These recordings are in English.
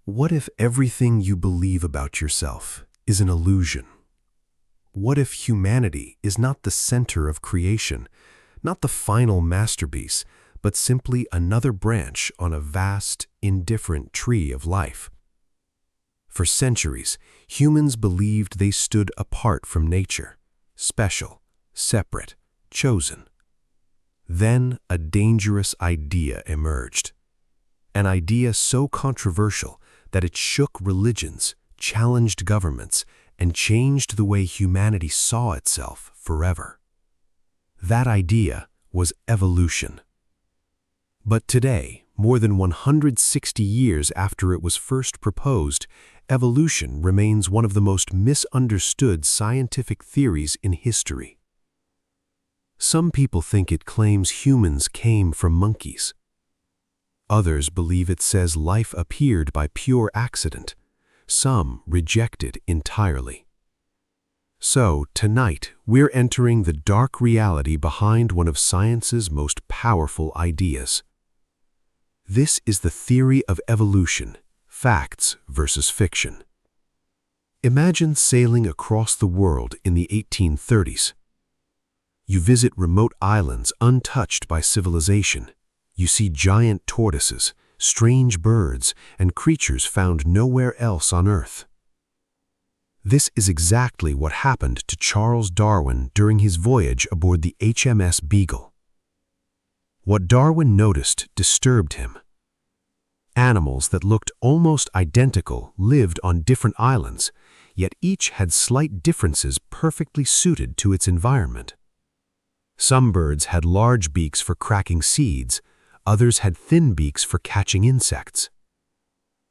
What if everything you believe about yourself is an illusion? What if humanity is not the center of creation, not the final masterpiece, but simply another branch on a vast, indifferent tree of life? For centuries, humans believed they stood apart from nature, special, separate, chosen. Then a dangerous idea emerged. An idea so controversial that it shook religions, challenged governments, and changed the way humanity saw itself forever. That idea was evolution. But today, more than 160 years after it was first proposed, evolution remains one of the most misunderstood scientific theories in history. Some people think it claims humans came from monkeys. Others believe it says life appeared by pure accident. Some reject it entirely. So, tonight, we're entering the dark reality behind one of science's most powerful ideas. This is the theory of evolution, facts versus fiction. Imagine sailing across the world in the 1830s. You visit remote islands untouched by civilization. You see giant tortoises, strange birds, and creatures found nowhere else on Earth. This is exactly what happened to Charles Darwin during his voyage aboard the HMS Beagle. What Darwin noticed disturbed him. Animals that looked almost identical lived on different islands, yet each had slight differences perfectly suited to its environment. Some birds had large beaks for cracking seeds, others had thin beaks for catching insects.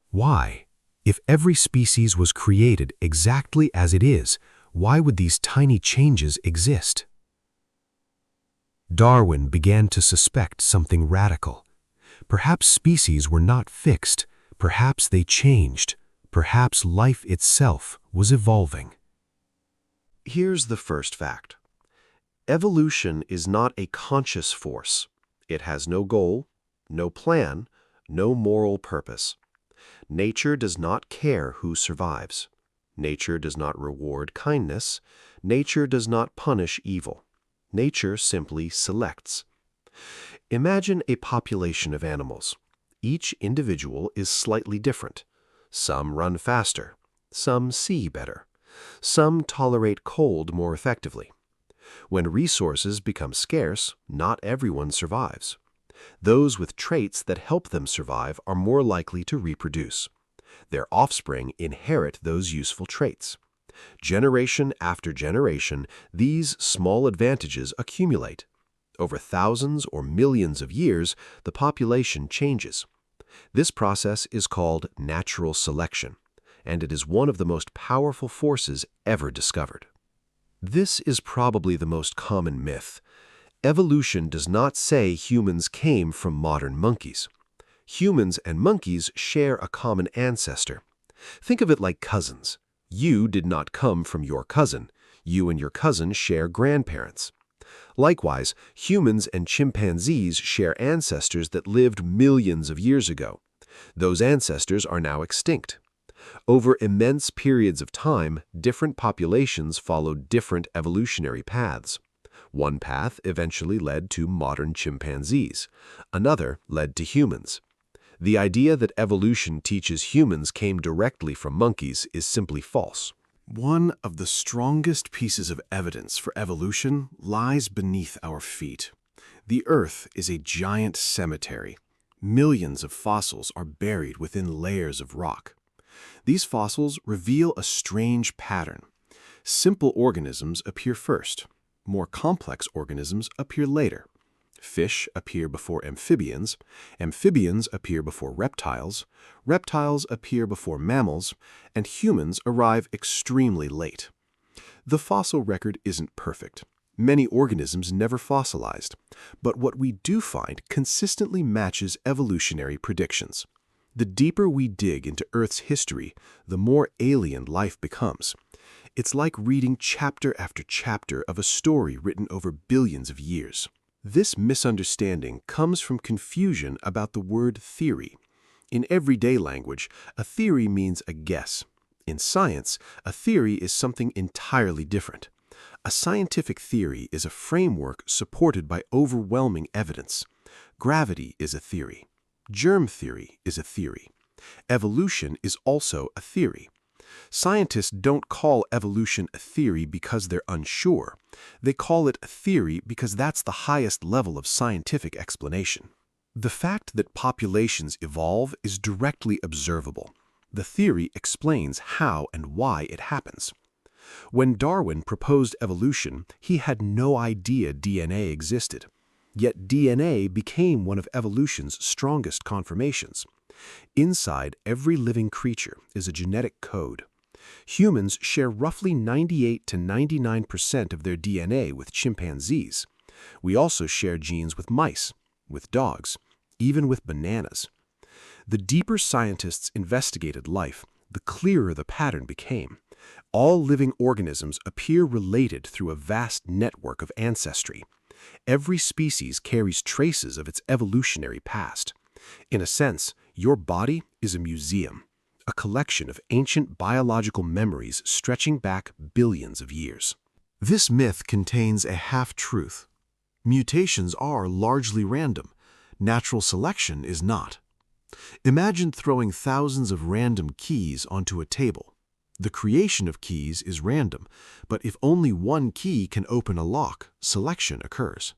Why? If every species was created exactly as it is, why would these tiny changes exist? Darwin began to suspect something radical. Perhaps species were not fixed, perhaps they changed, perhaps life itself was evolving. Here's the first fact. Evolution is not a conscious force. It has no goal, no plan, no moral purpose. Nature does not care who survives. Nature does not reward kindness. Nature does not punish evil. Nature simply selects. Imagine a population of animals. Each individual is slightly different. Some run faster. Some see better. Some tolerate cold more effectively. When resources become scarce, not everyone survives. Those with traits that help them survive are more likely to reproduce. Their offspring inherit those useful traits. Generation after generation, these small advantages accumulate. Over thousands or millions of years, the population changes. This process is called natural selection, and it is one of the most powerful forces ever discovered. This is probably the most common myth. Evolution does not say humans came from modern monkeys. Humans and monkeys share a common ancestor. Think of it like cousins. You did not come from your cousin. You and your cousin share grandparents. Likewise, humans and chimpanzees share ancestors that lived millions of years ago. Those ancestors are now extinct. Over immense periods of time, different populations followed different evolutionary paths. One path eventually led to modern chimpanzees. Another led to humans. The idea that evolution teaches humans came directly from monkeys is simply false. One of the strongest pieces of evidence for evolution lies beneath our feet. The Earth is a giant cemetery. Millions of fossils are buried within layers of rock. These fossils reveal a strange pattern. Simple organisms appear first. More complex organisms appear later. Fish appear before amphibians. Amphibians appear before reptiles. Reptiles appear before mammals. And humans arrive extremely late. The fossil record isn't perfect. Many organisms never fossilized. But what we do find consistently matches evolutionary predictions. The deeper we dig into Earth's history, the more alien life becomes. It's like reading chapter after chapter of a story written over billions of years. This misunderstanding comes from confusion about the word theory. In everyday language, a theory means a guess. In science, a theory is something entirely different. A scientific theory is a framework supported by overwhelming evidence. Gravity is a theory. Germ theory is a theory. Evolution is also a theory. Scientists don't call evolution a theory because they're unsure. They call it a theory because that's the highest level of scientific explanation. The fact that populations evolve is directly observable. The theory explains how and why it happens. When Darwin proposed evolution, he had no idea DNA existed. Yet DNA became one of evolution's strongest confirmations. Inside every living creature is a genetic code. Humans share roughly 98 to 99% of their DNA with chimpanzees. We also share genes with mice, with dogs, even with bananas. The deeper scientists investigated life, the clearer the pattern became. All living organisms appear related through a vast network of ancestry. Every species carries traces of its evolutionary past. In a sense, your body is a museum, a collection of ancient biological memories stretching back billions of years. This myth contains a half-truth. Mutations are largely random. Natural selection is not. Imagine throwing thousands of random keys onto a table. The creation of keys is random, but if only one key can open a lock, selection occurs.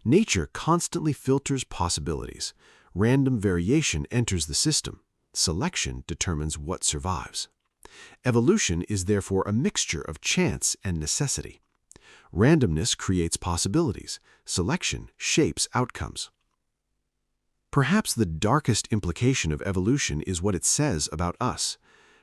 Nature constantly filters possibilities. Random variation enters the system. Selection determines what survives. Evolution is therefore a mixture of chance and necessity. Randomness creates possibilities. Selection shapes outcomes. Perhaps the darkest implication of evolution is what it says about us.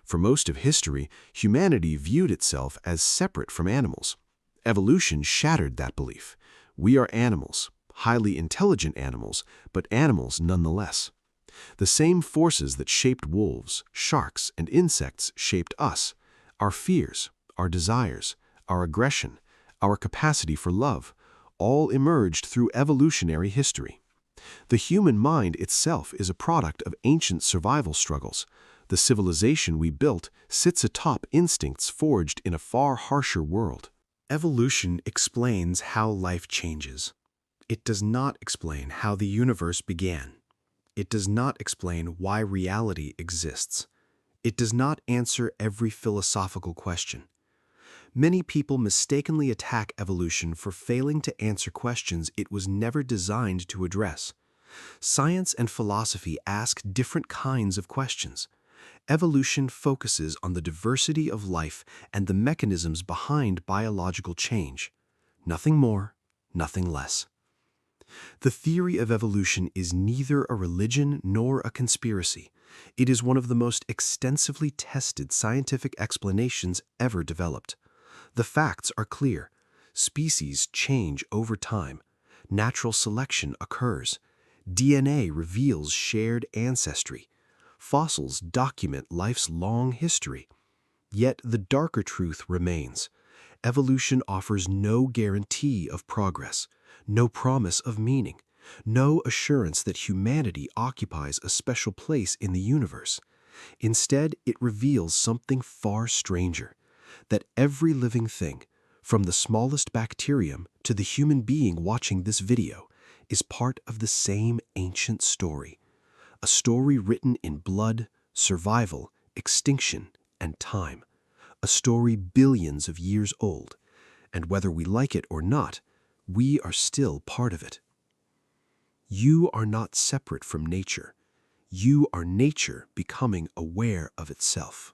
For most of history, humanity viewed itself as separate from animals. Evolution shattered that belief. We are animals, highly intelligent animals, but animals nonetheless. The same forces that shaped wolves, sharks, and insects shaped us. Our fears, our desires, our aggression, our capacity for love, all emerged through evolutionary history. The human mind itself is a product of ancient survival struggles. The civilization we built sits atop instincts forged in a far harsher world. Evolution explains how life changes. It does not explain how the universe began. It does not explain why reality exists. It does not answer every philosophical question. Many people mistakenly attack evolution for failing to answer questions it was never designed to address. Science and philosophy ask different kinds of questions. Evolution focuses on the diversity of life and the mechanisms behind biological change. Nothing more, nothing less. The theory of evolution is neither a religion nor a conspiracy. It is one of the most extensively tested scientific explanations ever developed. The facts are clear. Species change over time. Natural selection occurs. DNA reveals shared ancestry. Fossils document life's long history. Yet the darker truth remains. Evolution offers no guarantee of progress, no promise of meaning, no assurance that humanity occupies a special place in the universe. Instead, it reveals something far stranger, that every living thing, from the smallest bacterium to the human being watching this video, is part of the same ancient story. A story written in blood, survival, extinction, and time. A story billions of years old. And whether we like it or not, we are still part of it. You are not separate from nature. You are nature becoming aware of itself.